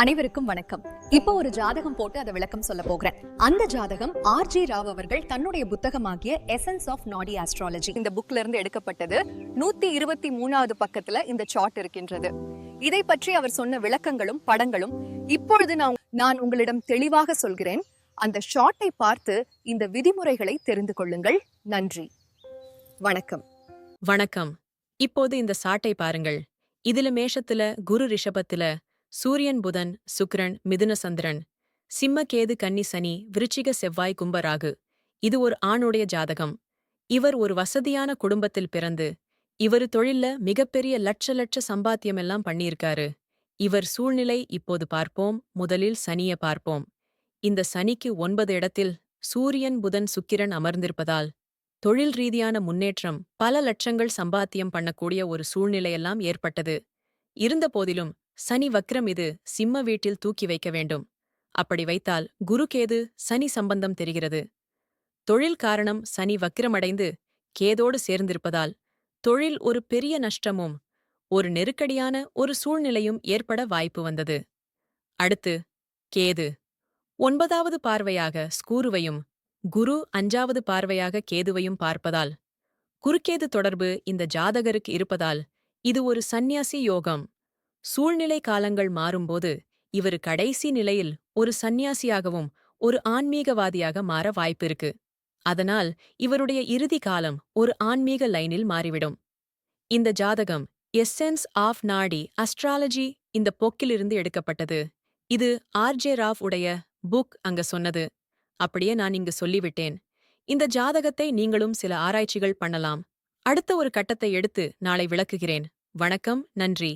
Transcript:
அனைவருக்கும் வணக்கம். இப்போ ஒரு ஜாதகம் போட்டு அதை விளக்கம் சொல்ல போகிறேன். அந்த ஜாதகம் ஆர்.ஜே. ராவ் அவர்கள் தன்னுடைய புத்தகமாகிய எசன்ஸ் ஆஃப் நாடி ஆஸ்ட்ராலஜி இந்த புக்ல இருந்து எடுக்கப்பட்டது. 123வது பக்கத்துல இந்த சார்ட் இருக்கின்றது. இதை பற்றி அவர் சொன்ன விளக்கங்களும் படங்களும் இப்பொழுது நான் உங்களிடம் தெளிவாக சொல்கிறேன். அந்த ஷார்ட்டை பார்த்து இந்த விதிமுறைகளை தெரிந்து கொள்ளுங்கள். நன்றி, வணக்கம். வணக்கம். இப்போது இந்த சாட்டை பாருங்கள். இதுல மேஷத்துல குரு, ரிஷபத்துல சூரியன், புதன், சுக்கிரன், மிதுன சந்திரன், சிம்ம, கேது, கன்னி, சனி, விருச்சிக, செவ்வாய், கும்ப, ராகு. இது ஒரு ஆணுடைய ஜாதகம். இவர் ஒரு வசதியான குடும்பத்தில் பிறந்து இவரு தொழில்ல மிகப்பெரிய லட்ச சம்பாத்தியம் எல்லாம் பண்ணியிருக்காரு. இவர் சூழ்நிலை இப்போது பார்ப்போம். முதலில் சனிய பார்ப்போம். இந்த சனிக்கு 9 இடத்தில் சூரியன், புதன், சுக்கிரன் அமர்ந்திருப்பதால் தொழில் ரீதியான முன்னேற்றம், பல லட்சங்கள் சம்பாத்தியம் பண்ணக்கூடிய ஒரு சூழ்நிலையெல்லாம் ஏற்பட்டது. இருந்த போதிலும் சனி வக்ரம், இது சிம்ம வீட்டில் தூக்கி வைக்க வேண்டும். அப்படி வைத்தால் குரு, கேது, சனி சம்பந்தம் தெரிகிறது. தொழில் காரணம் சனி வக்கிரமடைந்து கேதோடு சேர்ந்திருப்பதால் தொழில் ஒரு பெரிய நஷ்டமும் ஒரு நெருக்கடியான ஒரு சூழ்நிலையும் ஏற்பட வாய்ப்பு வந்தது. அடுத்து கேது 9வது பார்வையாக ஸ்கூருவையும் குரு 5வது பார்வையாக கேதுவையும் பார்ப்பதால் குருக்கேது தொடர்பு இந்த ஜாதகருக்கு இருப்பதால் இது ஒரு சந்நியாசி யோகம். சூழ்நிலை காலங்கள் மாறும்போது இவர் கடைசி நிலையில் ஒரு சந்நியாசியாகவும் ஒரு ஆன்மீகவாதியாக மாற வாய்ப்பிருக்கு. அதனால் இவருடைய இறுதி காலம் ஒரு ஆன்மீக லைனில் மாறிவிடும். இந்த ஜாதகம் எசென்ஸ் ஆஃப் நாடி அஸ்ட்ராலஜி இந்த பொக்கிலிருந்து எடுக்கப்பட்டது. இது ஆர்.ஜே. ராவ் உடைய புக் அங்க சொன்னது. அப்படியே நான் இங்கு சொல்லிவிட்டேன். இந்த ஜாதகத்தை நீங்களும் சில ஆராய்ச்சிகள் பண்ணலாம். அடுத்த ஒரு கட்டத்தை எடுத்து நாளை விளக்குகிறேன். வணக்கம், நன்றி.